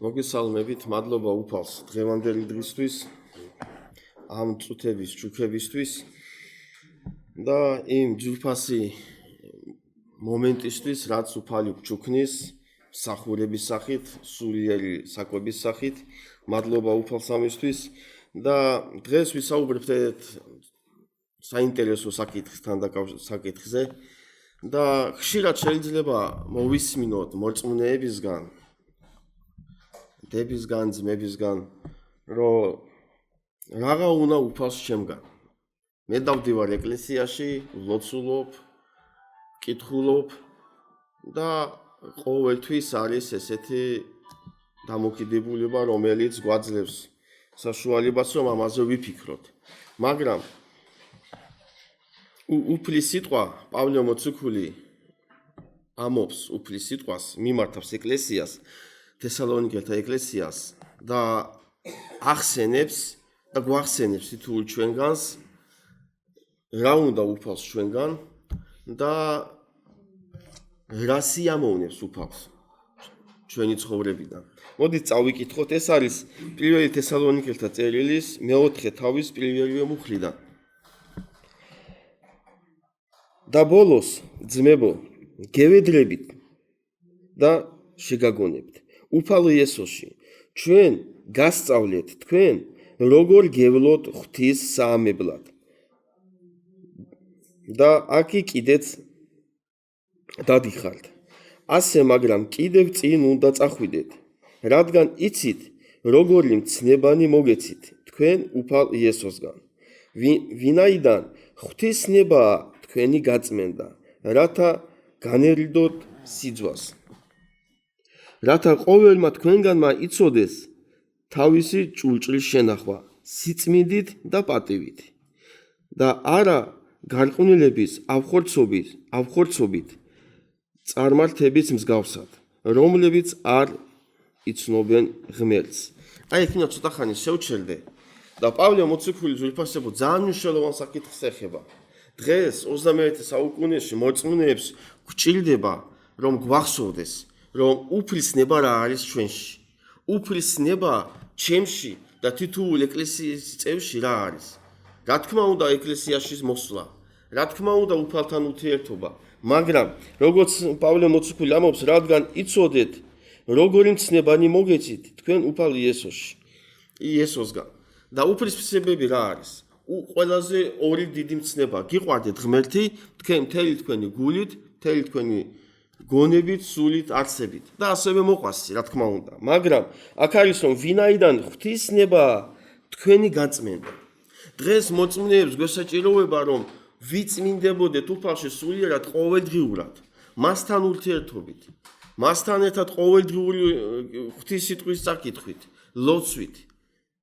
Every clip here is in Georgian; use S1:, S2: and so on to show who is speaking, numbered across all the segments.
S1: მოგესალმებით, მადლობა უფალს დღევანდელი დღისთვის, ამ წუთების ჯუქებისთვის და იმ ჯუფასი მომენტისთვის, რაც უფალი გჯუქნის მსახურების სახით, სულიერი საკვების სახით, მადლობა უფალს ამისთვის და დღეს ვისაუბრებთ საინტერესო საკითხთან საკითხზე და ხშირად შეიძლება მოვისმინოთ მორწმუნეებისგან დებისგან, ძმებისგან, რომ რაღა უნდა უფალს ჩემგან. მე დავდივარ ეკლესიაში, ვლოცულობ, კითხულობ და ყოველთვის არის ესეთი დამოკიდებულება, რომელიც გვაძლევს საშუალებას, რომ ამაზე ვიფიქროთ. მაგრამ უფლის სიტყვა, პავლე მოციქული ამობს უფლის სიტყვას, მიმართავს ეკლესიას, თესალონიკელთა ეკლესიას და ახსენებს და გვახსენებს თითოეულ ჩვენგანს რა უნდა უფალს ჩვენგან და რა სიამოვნებს უფალს ჩვენი ცხოვრებიდან. მოდით წავიკითხოთ, ეს არის პირველი თესალონიკელთა წერილის 4 თავის პირველივე მუხლიდან. და ბოლოს, ძმებო, გევედრებით და შეგაგონებთ. უფალ იესოში, ჩვენ გასწავლეთ თქვენ, როგორ გევლოთ ღვთის საამებლად. და აქ კიდეც დადიხართ. ასე, მაგრამ კიდევ წინ უნდა წახვიდეთ, რადგან იცით, როგორი მცნებანი მოგეცით თქვენ უფალ იესოსგან. ვინაიდან ღვთისნებაა თქვენი გაწმენდა, რათა განერიდოთ სიძვას. რათა ყოველმა თქვენგანმა იცოდეს თავისი ჭურჭლის შენახვა, სიწმინდით და პატივით და არა გარყვნილების ავხორცობით წარმართების მსგავსად, რომლებიც არ იცნობენ ღმერთს. აი იქნა ცოტა ხანი შევჩერდე და პავლე მოციქული ძვირფასებო ძალიან მნიშვნელოვან საკითხს ეხება. დღეს 21 საუკუნეში მოწმუნეებს გვჭირდება, რომ გვახსოვდეს, რომ უფლისნება რა არის ჩვენში. უფლისნება ჩემში და თითოეულ ეკლესიის წევრში რა არის. რა თქმა უნდა ეკლესიაში მოსვლა, რა თქმა უნდა უფალთან ურთიერთობა, მაგრამ როგორც პავლე მოციქული ამბობს, რადგან იცოდეთ, როგორი მცნებანი მოგეცით თქვენ უფალ იესოსგან. და უფლისწინებები რა არის? ყველაზე ორი დიდი მცნება, გიყვარდეთ ღმერთი, მთელი თქვენი გულით, მთელი თქვენი გონებით, სულით, არსებით და ასევე მოყვასი, რა თქმა უნდა. მაგრამ აქ არის რომ ვინაიდან ღვთისნება თქვენი გაწმენდა. დღეს მოწმუნეებს გვესაჭიროება რომ ვიწმინდებოდეთ უფალში სულიერად ყოველდღიურად, მასთან ურთიერთობით, მასთან ერთად ყოველდღიური ღვთისსიტყვის წაკითხვით, ლოცვით.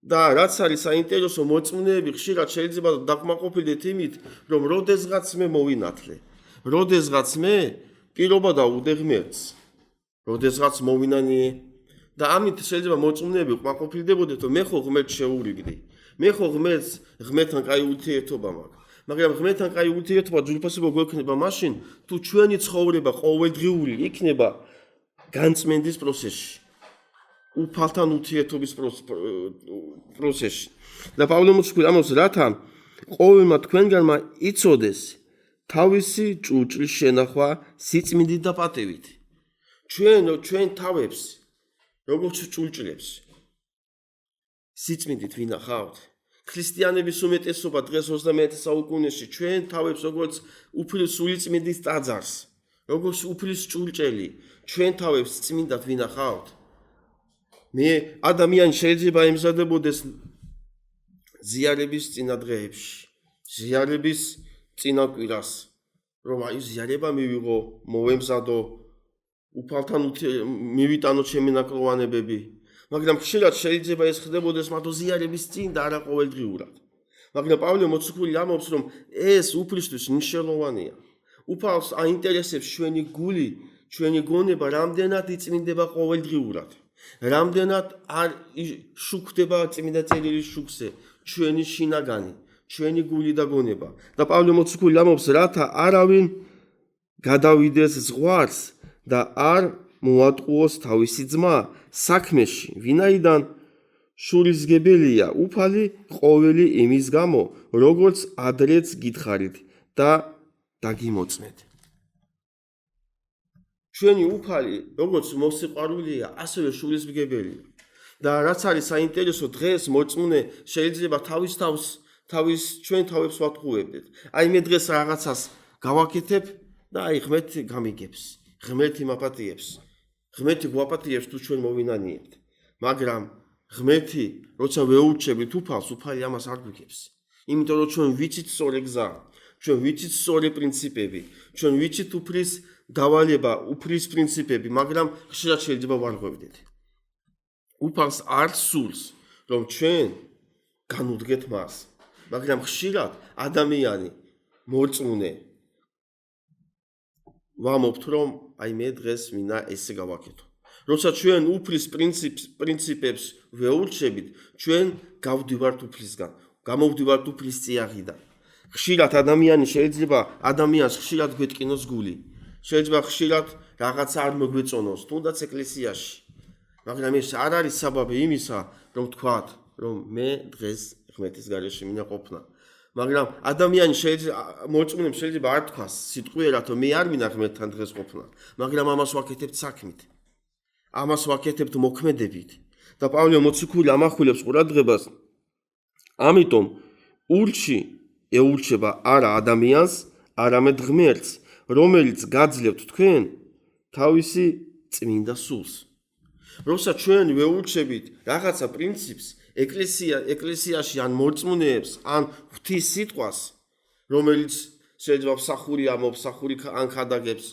S1: და რაც არის საინტერესო, მოწმუნეები ხშირად შეიძლება დაკმაყოფილდეთ იმით, რომ როდესღაც მე მოვინათლე, როდესღაც მე პირობა დაუდე ღმერთს, როდესღაც მოვინანიე და ამით შეიძლება მოწმუნეები კმაყოფილდებოდეთ, რომ მე ხო ღმერთს შეურიგდი, მე ხო ღმერთთან კაი ურთიერთობა მაქვს. მაგრამ ღმერთთან კაი ურთიერთობა ძვირფასობა გვექნება მაშინ, თუ ჩვენი ცხოვრება ყოველდღიური იქნება განწმენდის პროცესში, უფალთან ურთიერთობის პროცესში. და პავლე მოციქული ამბობს, რათა ყოველმა თქვენგანმა იცოდეს თავისი ჭურჭლის შენახვა სიწმინდით და პატივით. ჩვენ თავებს როგორც ჭურჭლებს სიწმინდით ვინახავთ. ქრისტიანების უმეტესობა დღეს 21 საუკუნეში ჩვენ თავებს როგორც უფლის სულიწმინდის ტაძარს, როგორც უფლის ჭურჭელი, ჩვენ თავებს წმინდად ვინახავთ. მე ადამიანი შეიძლება ემზადებოდეს ზიარების წინა დღეებში, ზიარების წინა კვირას, რომ აი ზიარება მივიღო, მოვემზადო, უფალთან მივიტანო ჩემი ნაკლოვანებები, მაგრამ ხშირად შეიძლება ეს ხდებოდეს მათო ზიარების წინ და არა ყოველდღიურად. მაგრამ პავლე მოციქული ამბობს, რომ ეს უფლისთვის მნიშვნელოვანია. უფალს აინტერესებს ჩვენი გული, ჩვენი გონება რამდენად იწმინდება ყოველდღიურად, რამდენად არ შუქდება წმინდა წერილის შუქზე ჩვენი შინაგანი, ჩვენი გული და გონება. და პავლე მოციქული ამბობს, რათა არავინ გადავიდეს ზღვარს და არ მოატყუოს თავისი ძმა საქმეში, ვინაიდან შურისგებელია უფალი ყოველი იმის გამო, როგორც ადრეც გითხარით და დაგიმოწმეთ. ჩვენი უფალი, როგორც მოსიყვარულია, ასევე შურისმგებელია. და რაც არის საინტერესო, დღეს მოწმუნე შეიძლება თავის ჩვენ თავებს ვატყუებდეთ. აი მე დღეს რაღაცას გავაკეთებ და აი ღმერთი გამიგებს, ღმერთი მაპატიებს, ღმერთი გვაპატიებს თუ ჩვენ მოვინანიებთ. მაგრამ ღმერთი, როცა ვეურჩებით უფალს, უფალი ამას არ გვიგებს. იმიტომ რომ ჩვენ ვიცით სწორი გზა, ჩვენ ვიცით სწორი პრინციპები, ჩვენ ვიცით უფლის დავალება, უფლის პრინციპები, მაგრამ ხშირად შეიძლება ვარღვევდეთ. უფალს არ სურს, რომ ჩვენ განუდგეთ მას, მაგრამ ხშირად ადამიანი მორწმუნე ვამობთ, რომ აი მე დღეს მინდა ესე გავაკეთო. როცა ჩვენ უფლის პრინციპებს ვეურჩებით, ჩვენ გავდივართ უფლისგან, გამოვდივართ უფლის წიაღიდან. ხშირად ადამიანს ხშირად გვეტკინოს გული, შეიძლება ხშირად რაღაც არ მოგვეწონოს, თუნდაც ეკლესიაში. მაგრამ ეს არ არის საბაბი იმისა, რომ თქვათ, რომ მე დღეს ღმერთის გარეშე მინდა ყოფნა. მაგრამ ადამიანი მოწმუნემ შეიძლება არ თქვას სიტყვიერად, რომ მე არ მინდა ღმერთთან დღეს ყოფნა, მაგრამ ამას ვაკეთებთ საქმით. ამას ვაკეთებთ მოქმედებით. და პავლე მოციქული ამახვილებს ყურადღებას. ამიტომ ურჩი ეურჩება არა ადამიანს, არამედ ღმერთს, რომელიც გაძლევთ თქვენ თავისი წმინდა სულს. როცა ჩვენ ვეურჩებით რაღაცა პრინციპს, ეკლესიაში ან მორწმუნეებს, ან ღვთის სიტყვას, რომელიც შეიძლება მსახური ამობს, მსახური ან ხადაგებს,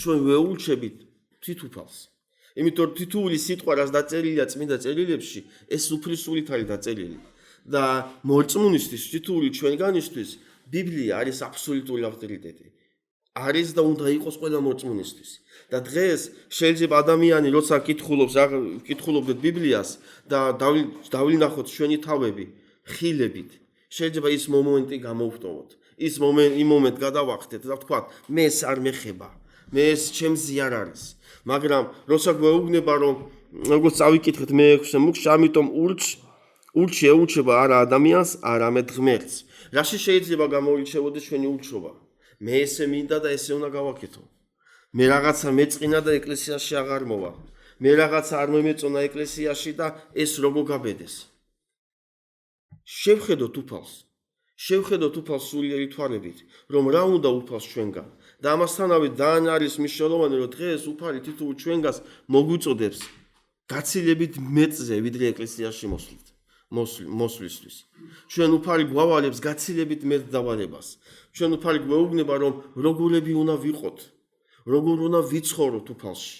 S1: ჩვენ ვეურჩებით თვითუფალს. იმიტომ რომ თითოეული სიტყვა, რაც დაწერილია წმინდა წერილებში, ეს უფლისურით არის დაწერილი. და მორწმუნისთვის, თითოეული ჩვენგანისთვის, ბიბლია არის აბსოლუტური ავტორიტეტი. არის და უნდა იყოს ყველა მორწმუნისთვის. და დღეს შეიძლება ადამიანი, როცა კითხულობდეთ ბიბლიას და დავილინახოთ ჩვენი თავები ხილებით, შეიძლება ის მომენტი გამოვტოვოთ. იმ მომენტ გადავახდეთ და ვთქვათ, მე ეს არ მეხება, მე ეს ჩემზე არ არის. მაგრამ როცა გვეუბნება, რომ როგორც წავიკითხეთ მე-6 მუხში, ამიტომ ურჩი ეურჩება არა ადამიანს, არამედ ღმერთს. რაში შეიძლება გამოირჩევოდეს ჩვენი ურჩობა? მე ესე მინდა და ესე უნდა გავაკეთო. მე რაღაცა მეწყინა და ეკლესიაში აღარ მოვა. მე რაღაცა არ მომეწონა ეკლესიაში და ეს როგორ გაბედეს. შევხედოთ უფალს სულიერი თვალებით, რომ რა უნდა უფალს ჩვენგან. და ამასთანავე ძალიან არის მნიშვნელოვანი, რომ დღეს უფალი თითოეულ ჩვენგანს მოგვიწოდებს გაცილებით მეტზე, ვიდრე ეკლესიაში მოსვლისთვის. ჩვენ უფალი გვავალებს გაცილებით მეტ დავალებას. ჩვენ უფალი გვეუბნება, რომ როგორები უნდა ვიყოთ, როგორ უნდა ვიცხოვროთ უფალში,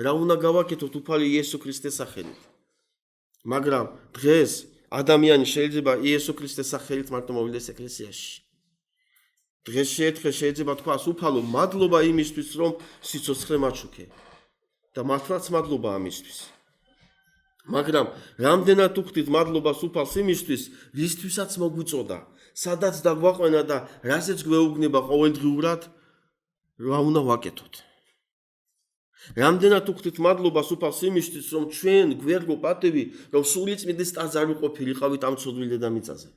S1: რა უნდა გავაკეთოთ უფალი იესო ქრისტეს სახელით. მაგრამ დღეს ადამიანი შეიძლება იესო ქრისტეს სახელით მარტო მოვიდეს ეკლესიაში. დღეს შეიძლება თქვას, უფალო, მადლობა იმისთვის, რომ სიცოცხლე მაჩუქე და მართლაც მადლობა ამისთვის. მაგრამ რამდენად უხდით მადლობას უფალს იმისთვის, რისთვისაც მოგვიწოდა, სადაც დაგვაყვენა და რასაც გვეუბნება ყოველდღიურად, რა უნდა ვაკეთოთ. რამდენად უხდით მადლობას უფალს იმისთვის, რომ ჩვენ გვერგო პატევი, რომ სულიწმიდის ტაძარი ყოფილიყავით ამ ცოდვილ დედამიწაზე.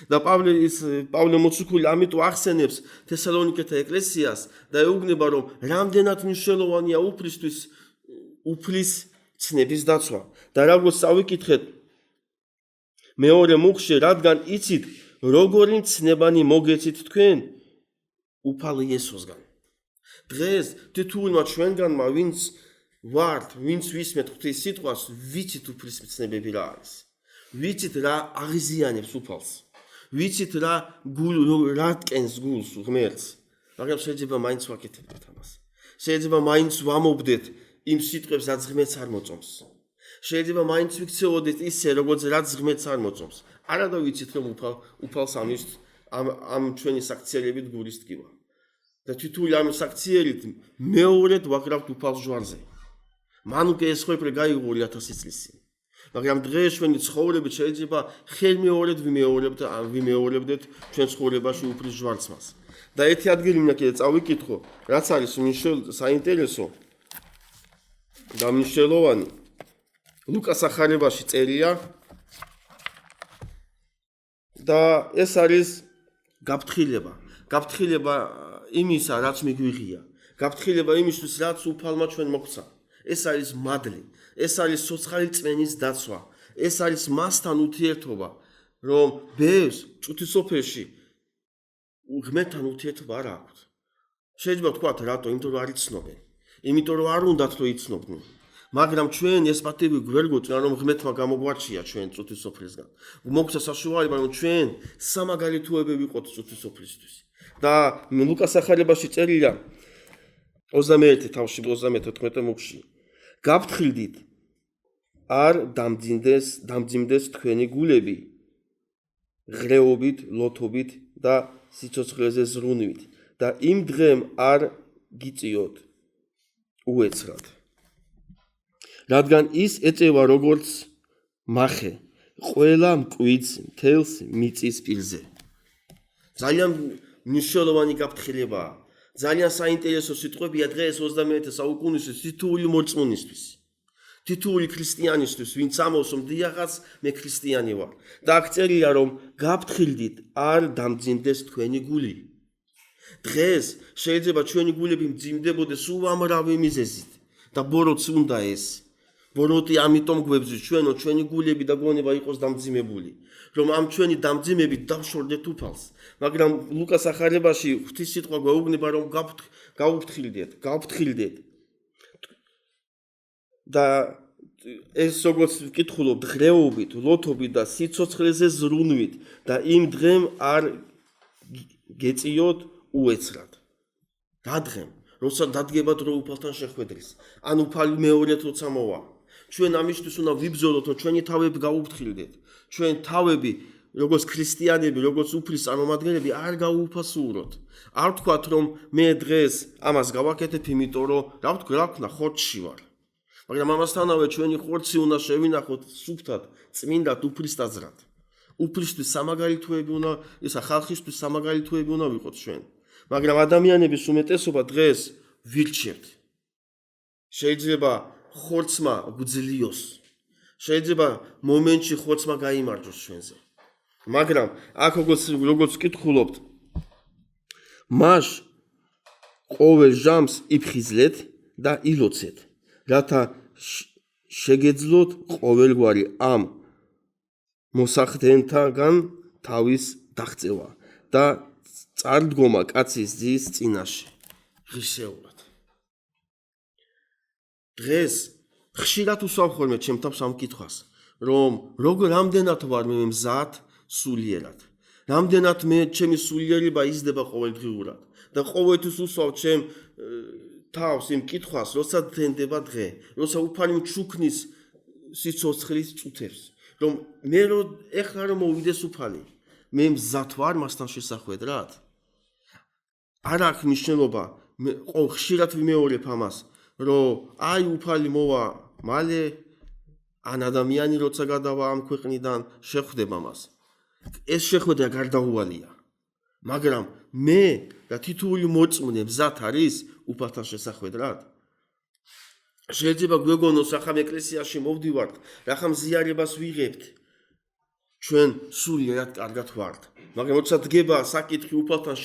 S1: და პავლე მოციქული ამიტომ ახსენებს თესალონიკეთა ეკლესიას და ეუბნება, რომ რამდენად მნიშვნელოვანია უფლისთვის უფლის ცნების დაცვა. და როგორც წავიკითხეთ მეორე მუხში, რადგან იცით, როგორი ცნებანი მოგეცით თქვენ უფალ იესოსგან. დღეს თითოეულმა ჩვენგანმა, ვინც ვისმენთ ღვთის სიტყვას, ვიცით უფლის მცნებები რა არის. ვიცით რა აღიზიანებს უფალს. ვიცით რა ტკენს გულს ღმერთს. მაგრამ შეიძლება მაინც ვაკეთებდეთ ამას. შეიძლება მაინც ვამობდეთ იმ სიტყვებს, რაც ღმერთს არ მოწონს. შეიძლება მაინც ვიქცეოდეთ ისე, როგორც რაც ღმერთს არ მოწონს. არადა ვიცით, რომ უფალს ამ ჩვენი საქციელებით გულის ტკივა. და თითოეული ამ საქციელით მეორედ ვაკრავთ უფალს ჯვარზე. მან უკვე ეს ყველაფერი გაიგო 2000 წლის წინ. მაგრამ დღეს ჩვენი ცხოვრებით შეიძლება ხელმეორედ ვიმეორებდეთ ჩვენ ცხოვრებაში უფლის ჯვარცმას. და ერთი ადგილი მინდა კიდე წავიკითხო, რაც არის საინტერესო. და მნიშვნელოვანი ლუკას ახარებაში წერია და ეს არის გაფრთხილება იმისა, რაც მიგვიღია, გაფრთხილება იმისთვის, რაც უფალმა ჩვენ მოგვცა. ეს არის მადლი, ეს არის სოცხალი წმენის დაცვა, ეს არის მასთან ურთიერთობა, რომ ბევრს ჭუთისოფერში ღმერთთან ურთიერთობა არ აქვს. შეიძლება ვთქვათ, რატო? იმიტომ რომ არ იცნობენ, იმიტომ რომ არ უნდათ რომ იცნობდნენ. მაგრამ ჩვენ ეს პატივი გვერგოწნა, რომ ღმერთმა გამოგვარჩია ჩვენ ჭუთისოფრისგან. მოგვცა საშუალება, რომ ჩვენ სამაგალითოები ვიყოთ ჭუთისოფრისთვის. და ლუკას ახარებაში წერია 21 თავში 34 მუხში. გაფრთხილდით არ დამძიმდეს თქვენი გულები ღრეობით, ლოთობით და სიცოცხლეზე ზრუნვით და იმ დღემ არ გიწიოთ უეცრად. რადგან ის ეწევა როგორც მახე ყველა მკვიდრს მთელს მიწის პირზე. ძალიან მნიშვნელოვანი გაფრთხილებაა. ძალიან საინტერესო სიტყვებია დღეს 21 საუკუნეში თითოეული მოწმუნისთვის. თითოეული ქრისტიანისთვის, ვინც ამბობს, რომ დიახაც მე ქრისტიანი ვარ. და აქ წერია, რომ გაფრთხილდით არ დამძიმდეს თქვენი გული. დღეს შეიძლება ჩვენი გულები მძიმდებოდეს უამრავი მიზეზით და ბოროტს უნდა ეს. ბოროტი ამიტომ გვებზვის ჩვენო ჩვენი გულები და გონება იყოს დამძიმებული, რომ ამ ჩვენი დამძიმებით დავშორდეთ უფალს. მაგრამ ლუკას ახარებაში ღვთის სიტყვა გვეუბნება, რომ გავფრთხილდეთ. და ეს როგორც ვკითხულობ, ღრეობით, ლოთობით და სიცოცხლეზე ზრუნვით და იმ დღემ არ გეწიოთ უეცრად. რა დღემ? როცა დადგება დრო უფალთან შეხვედრის. ან უფალი მეორედ როცა მოვა. ჩვენ ამისთვის უნდა ვიბრძოლოთ, რომ ჩვენი თავები გავუფრთხილდეთ. ჩვენ თავები, როგორც ქრისტიანები, როგორც უფლის წარმომადგენლები, არ გავუფასუროთ. არ ვთქვათ, რომ მე დღეს ამას გავაკეთებ, იმიტომ რომ რა ვქნა, ხორცში ვარ. მაგრამ ამასთანავე ჩვენი ხორცი უნდა შევინახოთ სუფთად, წმინდად, უფლის ტაძრად. უფლისთვის სამაგალითოები უნდა, ისა ხალხისთვის სამაგალითოები უნდა ვიყოთ ჩვენ. მაგრამ ადამიანების უმეტესობა დღეს ვირჩევთ. შეიძლება ხორცმა გვძლიოს. შეიძლება მომენტში ხორცმა გაიმარჯოს ჩვენზე. მაგრამ აქ როგორც ვკითხულობთ, მას ყოველ ჟამს იფხიზლეთ და ილოცეთ, რათა შეგეძლოთ ყოველგვარი ამ მოსახდენთაგან თავის დაღწევა და წარდგომა კაცის ძის წინაშე ღირსეულად. დღეს ხშირად უსავხოლმე ჩემ თავს ამ კითხვას, რომ რამდენად ვარ მე მზად სულიერად, რამდენად მე ჩემი სულიერება იზრდება ყოველდღიურად და ყოველთვის უსვავ ჩემ თავს იმ კითხვას, როცა დენდება დღე, როცა უფალი მჩუქნის სიცოცხლის წუთებს, რომ მე ეხლა რომ მოვიდეს უფალი, მე მზად ვარ მასთან შესახვედრად? არ აქვს მნიშვნელობა, ხშირად ვიმეორებ ამას, რომ აი უფალი მოვა მალე, ან ადამიანი როცა გადავა ამ ქვეყნიდან შეხვდება მას. ეს შეხვედრა გარდაუვალია. მაგრამ მე და თითოეული მოწმუნე მზად არის უფალთან შესახვედრად? შეიძლება გვეგონოს, ახლა ეკლესიაში მოვდივართ, რახან ზიარებას ვიღებთ. ჩვენ სულიერად კარგად ვართ. მაგრამ როცა დგება საკითხი უფალთან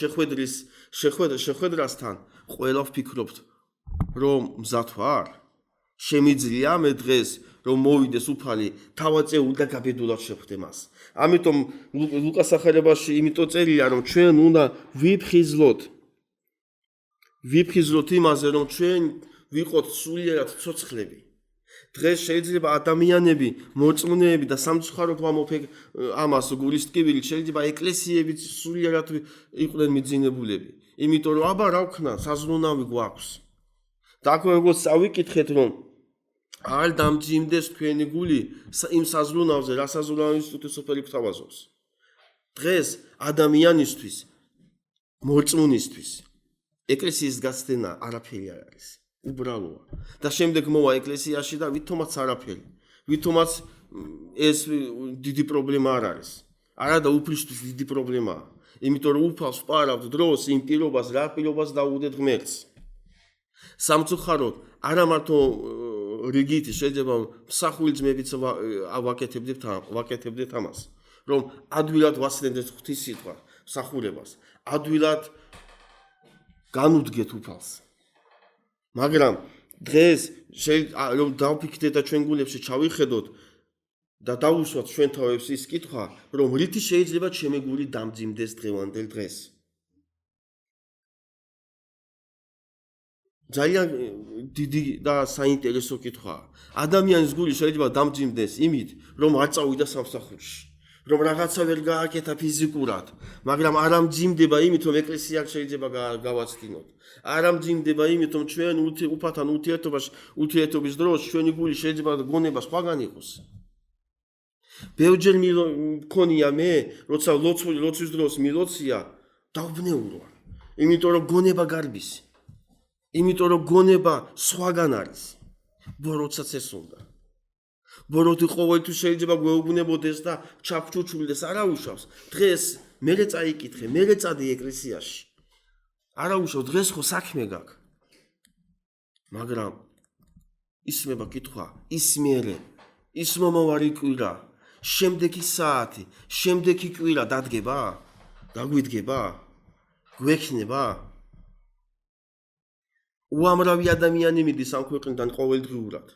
S1: შეხვედრასთან, ყველა ვფიქრობთ, რომ მზად ვარ? შემიძლია მე დღეს რომ მოვიდეს უფალი თავაწეულ და გაბედულად შეხვდე მას. ამიტომ ლუკას ახარებაში იმიტომ წერია, რომ ჩვენ უნდა ვიფხიზლოთ იმაზე, რომ ჩვენ ვიყოთ სულიერად ცოცხლები. დღეს შეიძლება ადამიანები, მოწმუნეები და სამწუხაროდ ვამბობ ამას გულისტკივილი, შეიძლება ეკლესიებიც სულიერად იყვნენ მიძინებულები. იმიტომ რომ აბა რა ვქნა, საზრუნავი გვაქვს. და აქ როგორც წავიკითხეთ, რომ არ დამძიმდეს თქვენი გული იმ საზრუნავზე, რა საზრუნავის ღვთისმშობელი გვთავაზობს. დღეს ადამიანისთვის, მოწმუნისთვის ეკლესიის გაცდენა არაფერი არ არის. უბრალოა. და შემდეგ მოვა ეკლესიაში და ვითომაც არაფერი. ვითომაც ეს დიდი პრობლემა არ არის. არა და უფლისთვის დიდი პრობლემაა. იმიტომ რომ უფალს ვპარავთ დროს იმ პირობას, რა პირობას დაუდეთ ღმერთს. სამწუხაროდ, არა მარტო რიგით შეიძლება მსახური ძმებიც ვაკეთებდეთ ამას, რომ ადვილად ვასწრებდეთ ღვთის სიტყვა, მსახურებას, ადვილად განუდგეთ უფალს. მაგრამ დღეს რომ დავფიქრდეთ და ჩვენ გულებში ჩავიხედოთ და დავუსვათ ჩვენ თავებს ის კითხვა, რომ რითი შეიძლება ჩემი გული დამძიმდეს დღევანდელ დღეს. ძალიან დიდი და საინტერესო კითხვაა. ადამიანის გული შეიძლება დამძიმდეს იმით, რომ არ წავიდა სამსახურში, რომ რაღაცა ვერ გააკეთა ფიზიკურად, მაგრამ არ ამძიმდება იმით, რომ ეკლესია შეიძლება გავაცდინოთ. არ ამძიმდება იმით, რომ ჩვენ უფალთან ურთიერთობის დროს ჩვენი გული შეიძლება გონება სხვაგან იყოს. ბევრჯერ მქონია მე, როცა ლოცვის დროს მილოცია, დავბნეულო. იმიტომ რომ გონება გარბისი. იმიტომ რომ გონება სხვაგან არის. ბოროტსაც ეს უნდა. ბოროტი ყოველთვის შეიძლება გვეუბნებოდეს და ჩაფჩუჩულდეს, არა უშავს. დღეს მერე წაიკითხე, მერე წადი ეკლესიაში. არა უშავს, დღეს ხო საქმე გაქვს. მაგრამ ისმება კითხვა, ის მერე, ის მომავალი კვირა, შემდეგი საათი, შემდეგი კვირა დადგება? დაგვიდგება? გვექნება? უამრავი ადამიანი მიდის ამ ქვეყნიდან ყოველდღიურად.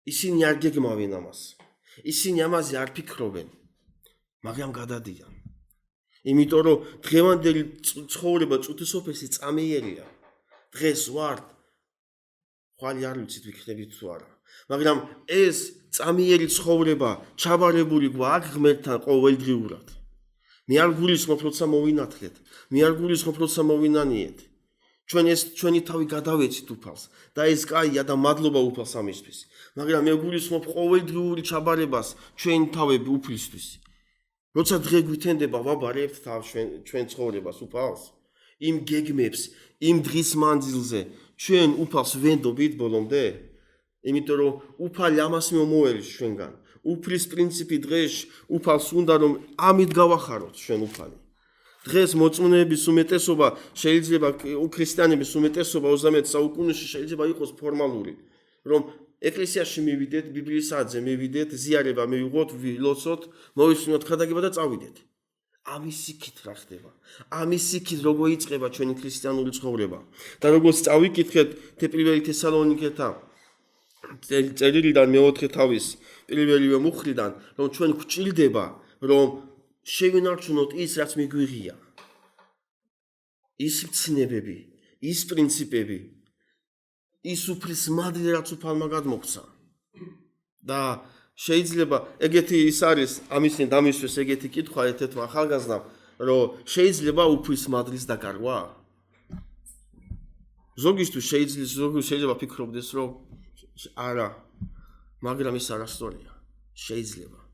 S1: ისინი არ გეგმავენ ამას. ისინი ამაზე არ ფიქრობენ. მაგრამ გადადიან. იმიტომ რომ დღევანდელი ცხოვრება წუთისოფესი წამიერია. დღეს ვართ. ხვალ არ ვიცით ვიქნებით თუ არა. მაგრამ ეს წამიერი ცხოვრება ჩაბარებული გვაქვს ღმერთთან ყოველდღიურად. მე არ გულისხმობ, როცა მოვინათლეთ. მე არ გულისხმობ, როცა მოვინანიეთ. ჩვენი თავი გადავეცით უფალს და ეს კაია და მადლობა უფალს ამისთვის. მაგრამ მე გულისხმობ ყოველდღიური ჩაბარებას ჩვენი თავები უფლისთვის. როცა დღე გვითენდება ვაბარებთ თავს ჩვენ ცხოვრებას უფალს, იმ გეგმებს, იმ დღის მანძილზე ჩვენ უფალს ვენდობით ბოლომდე? იმიტომ რომ უფალი ამას მომოელის ჩვენგან. უფლის პრინციპი დღეს უფალს უნდა რომ ამით გავახაროთ ჩვენ უფალი. დღეს მოწმუნეების უმეტესობა შეიძლება ქრისტიანების უმეტესობა 20 საუკუნეში შეიძლება იყოს ფორმალური, რომ ეკლესიაში მივიდეთ, ბიბლიის საათზე მივიდეთ, ზიარება მივიღოთ, ვილოცოთ, მოვისმინოთ ხადაგება და წავიდეთ. ამის იქით რა ხდება? ამის იქით როგორ იწყება ჩვენი ქრისტიანული ცხოვრება? და როგორც წავიკითხეთ პირველი თესალონიკეთა წერილიდან მეოთხე თავის პირველივე მუხრიდან, რომ ჩვენ გვჭირდება, რომ შევინარჩუნოთ ის, რაც მიგვიღია. ის მცნებები, ის პრინციპები, ის უფლის მადლი, რაც უფალმა გადმოგვცა. და შეიძლება ეგეთი ის არის, ამისინ დამისვეს ეგეთი კითხვა ერთ-ერთმა ახალგაზრდამ, რომ შეიძლება უფლის მადლის დაკარგვა? ზოგისთვის შეიძლება ფიქრობდეს, რომ არა, მაგრამ ეს არასწორია. შეიძლება.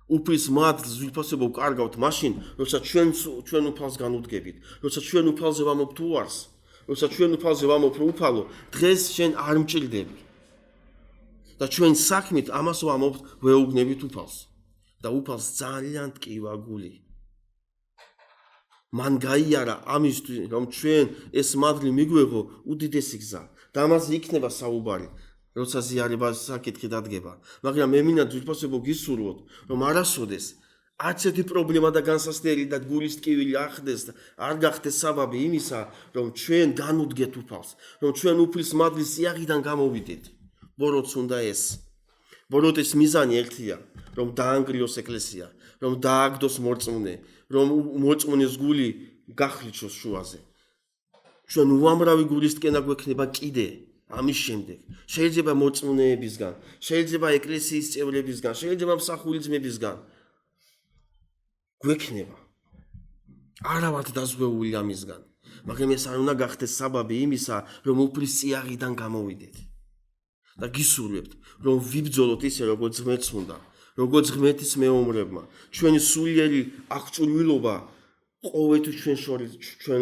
S1: უფლის მადლს ვიფასებო ვკარგავთ მაშინ, როცა ჩვენ უფალს განუდგებით, როცა ჩვენ უფალზე ვამობთ უარს, როცა ჩვენ უფალზე ვამობთ უფალო, დღეს შენ არ მჭირდები. და ჩვენ საქმით ამას ვამობთ, ვეუბნებით უფალს. და უფალს ძალიან ტკივა გული. მან გაიარა ამისთვის, რომ ჩვენ ეს მადლი მიგვეღო უდიდესი გზა. და ამაზე იქნება საუბარი. როცა ზიარებას საკითხი დადგება, მაგრამ მე მინდა ვიფასებო გისურვოთ, რომ არასოდეს არც ერთი პრობლემა და განსასწრელი და გულის ტკივილი ახდეს და არ გახდეს საბაბი იმისა, რომ ჩვენ განუდგეთ უფალს, რომ ჩვენ უფლის მადლის სიაღიდან გამოვიდეთ. ბოროტს უნდა ეს. ბოროტის მიზანი ერთია, რომ დაანგრიოს ეკლესია, რომ დააგდოს მორწმუნე, რომ მორწმუნეს გული გახლიჩოს შუაზე. ჩვენ უამრავი გულის ტკენა გვექნება კიდე. ამის შემდეგ შეიძლება მოწმუნეებისგან, შეიძლება ეკლესიის წევრებისგან, შეიძლება მსახური ძმებისგან გვექნება. არა ვართ დაზღვეული ამისგან, მაგრამ ეს არ უნდა გახდეს საბაბი იმისა, რომ უფლის სიაღიდან გამოვიდეთ. და გისურვებთ, რომ ვიბრძოლოთ ისე, როგორც ღმერთს უნდა, როგორც ღმერთის მეომრებმა, ჩვენი სულიერი აღჭურვილობა ყოველთვის ჩვენ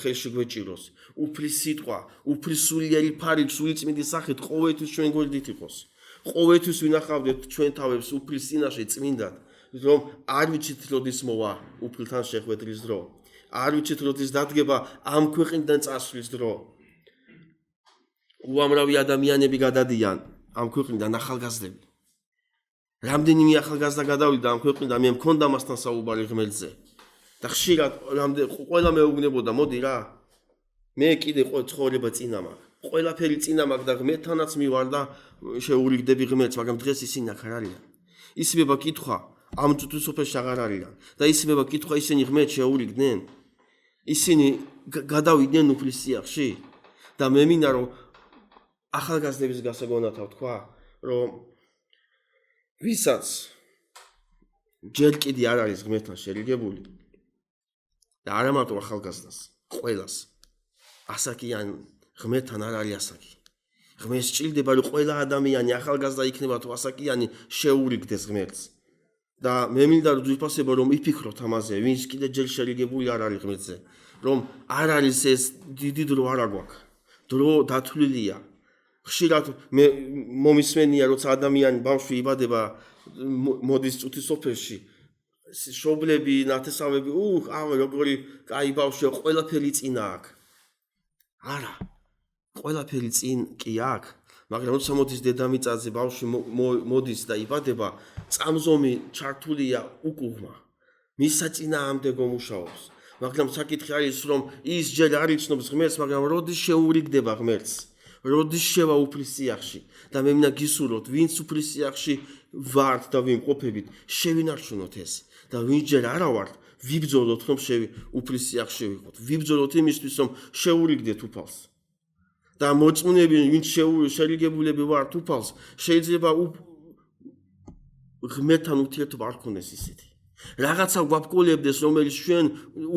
S1: ხელში გვეჭიროს. უფლის სიტყვა, უფლის სულიერი ფარი, სულიწმიდი სახით ყოველთვის ჩვენ გვერდით იყოს. ყოველთვის ვინახავდეთ ჩვენ თავებს უფლის წინაშე წმინდად, რომ არ ვიცით როდის მოვა უფლთან შეხვედრის დრო. არ ვიცით როდის დადგება ამ ქვეყნიდან წასვლის დრო. უამრავი ადამიანები გადადიან ამ ქვეყნიდან ახალგაზრდები. რამდენიმე ახალგაზრდა გადავიდა ამ ქვეყნიდან, მე მქონდა მასთან საუბარი ღმერთზე. და ხშირად ყველა მეუბნებოდა, მოდი რა, მე კიდე ცხოვრება წინა მაქვს. ყველაფერი წინა მაქვს და ღმერთთანაც მივარ და შეურიგდები ღმერთს, მაგრამ დღეს ისინი აქ არ არიან. ისმება კითხვა, ამ წუთისოფელში აღარ არიან და ისმება კითხვა, ისინი ღმერთს შეურიგდნენ. ისინი გადავიდნენ უფლის სიახში და მე მინდა რომ ახალგაზრდების გასაგონათა ვთქვა, რომ ვისაც ჯერ კიდე არ არის ღმერთთან შერიგებული და არა მარტო ახალგაზრდას, ყველას ასაკიან ღმერთთან არ არის ასაკი. ღმერთს სჭირდება რომ ყველა ადამიანი ახალგაზრდა იქნება თუ ასაკიანი შეურიგდეს ღმერთს. და მე მინდა რომ ვიფასებო რომ იფიქროთ ამაზე, ვინც კიდე ჯერ შერიგებული არ არის ღმერთზე, რომ არ არის ეს დიდი დრო არ აგვაქვს. დრო დათვლილია. ხშირად მე მომისმენია როცა ადამიანი ბავშვი იბადება მოდის წუთის სოფელში შობლები ნათესავები ავე როგორი კაი ბავშვია ყველაფერი წინა აქვს. არა ყველაფერი წინ კი აქვს, მაგრამ როცა მოდის დედამიწაზე ბავშვი მოდის და იბადება წამზომი ჩართულია უკუღმა მის საწინააღმდეგო მუშაობს, მაგრამ საკითხი არის რომ ის ჯერ არ იცნობს ღმერთს, მაგრამ როდის შეურიგდება ღმერთს, როდის შევა უფლის სიახში და მე მინდა გისურვოთ, ვინც უფლის სიახში ვართ და ვიმყოფებით, შევინარჩუნოთ ეს და ვინც ჯერ არა ვართ, ვიბრძოლოთ რომ უფლის სიახში ვიყოთ, ვიბრძოლოთ იმისთვის რომ შეურიგდეთ უფალს. და მოწმუნეები, ვინც შერიგებულები ვართ უფალს, შეიძლება ღმერთთან ურთიერთობა არ ქონდეს ისეთი. რაღაცა გვაბკოლებდეს, რომელიც ჩვენ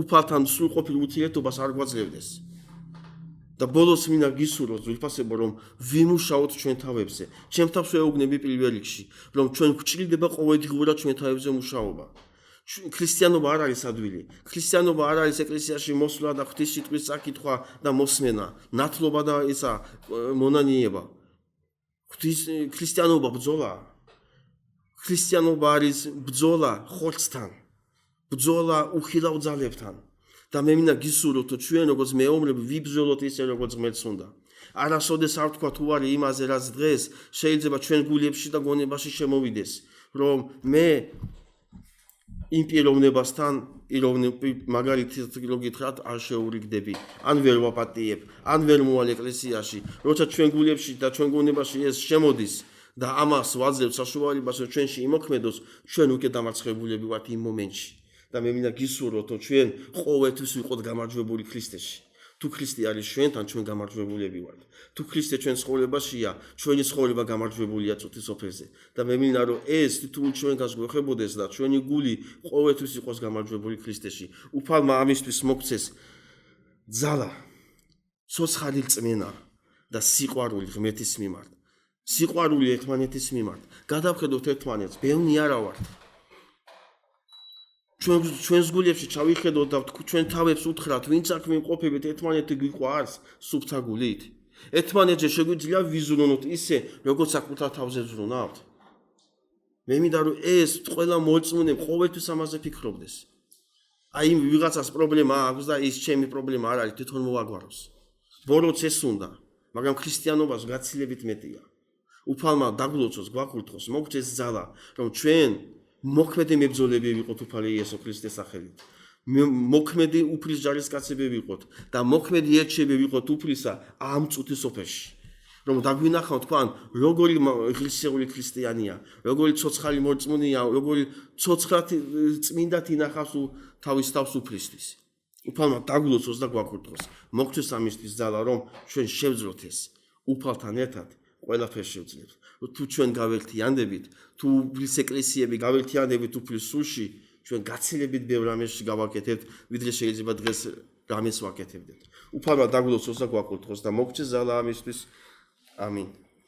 S1: უფალთან სრულყოფილ ურთიერთობას არ გვაძლევდეს. და ბოლოს მინდა გისურვოთ, ვიფასებო რომ ვიმუშაოთ ჩვენ თავებზე. ჩემ თავს ვეუბნები პირველ რიგში, რომ ჩვენ გვჭირდება ყოველდღიურად ჩვენ თავებზე მუშაობა. ქრისტიანობა არ არის ადვილი. ქრისტიანობა არ არის ეკლესიაში მოსვლა და ღვთის სიტყვის წაკითხვა და მოსმენა, ნათლობა და ისა მონანიება. ქრისტიანობა ბრძოლაა. ქრისტიანობა არის ბრძოლა ხორცთან, ბრძოლა უხილავ ძალებთან. და მე მინდა გისურვოთ, რომ ჩვენ როგორც მეომრები ვიბრძოლოთ ისე როგორც ღმერთს უნდა. არასოდეს არ ვთქვა თუ არის იმაზე, რაც დღეს შეიძლება ჩვენ გულებში და გონებაში შემოვიდეს, რომ მე იმ პიროვნებასთან მაგალითად გითხრათ არ შეურიგდები, ან ვერ ვაპატიებ, ან ვერ მოვალ ეკლესიაში, როცა ჩვენ გულებში და ჩვენ გონებაში ეს შემოდის და ამას ვაძლევთ საშუალებას, რომ ჩვენში იმოქმედოს, ჩვენ უკვე დამარცხებულები ვართ იმ მომენტში. და მე მინდა გისურვოთ, რომ ჩვენ ყოველთვის ვიყოთ გამარჯვებული ქრისტეში. თუ ქრისტე არის ჩვენთან, ჩვენ გამარჯვებულები ვართ. თუ ქრისტე ჩვენ ცხოვრებაშია, ჩვენი ცხოვრება გამარჯვებულია წუთის სოფელზე. და მე მინდა რომ ეს თითოეულ ჩვენგანს გვეხებოდეს და ჩვენი გული ყოველთვის იყოს გამარჯვებული ქრისტეში. უფალმა ამისთვის მოგცეს ძალა, ცოცხალი რწმენა და სიყვარული ღმერთის მიმართ. სიყვარული ერთმანეთის მიმართ. გადავხედოთ ერთმანეთს, ბევრი არა ვართ. ჩვენს გულებში ჩავიხედოთ და ჩვენ თავებს უთხრათ, ვინც აქ ვიმყოფებით, ერთმანეთი გვიყვარს სუფთა გულით. ერთმანეთზე შეგვიძლია ვიზრუნოთ ისე, როგორც საკუთარ თავზე ვზრუნავთ. მე მინდა რომ ეს ყველა მოწმუნე ყოველთვის ამაზე ფიქრობდეს. აი ვიღაცას პრობლემა აქვს და ის ჩემი პრობლემა არ არის, თვითონ მოვაგვაროს. ბოროტს ეს უნდა, მაგრამ ქრისტიანობას გაცილებით მეტია. უფალმა დაგლოცოს, გვაკურთხოს, მოგცეს ძალა, რომ ჩვენ მოქმედი მებრძოლები ვიყოთ უფალი იესო ქრისტეს სახელით. მოქმედი უფლის ჯარისკაცები ვიყოთ და მოქმედი ელჩები ვიყოთ უფლისა ამ წუთის სოფელში. რომ დაგვინახავთ თქვენ, როგორი ღირსეული ქრისტიანია, როგორი ცოცხალი მოწმუნეა, როგორი ცოცხლად წმინდად ინახავს თავის თავს უფლისთვის. უფალმა დაგლოცოს და გვაკურთხოს. მოგცეს ამისთვის ძალა, რომ ჩვენ შევძლოთ ეს უფალთან ერთად ყველაფერს შევძლებთ. თუ ჩვენ გავერთიანდებით, თუ უფლის ეკლესიები გავერთიანდებით უფლის სულში, ჩვენ გაცილებით ბევრ რამეში გავაკეთებთ, ვიდრე შეიძლება დღეს რამეს ვაკეთებდეთ. უფალმა დაგლოცოს და გვაკურთხოს და მოგცეს ძალა ამისთვის. ამინ.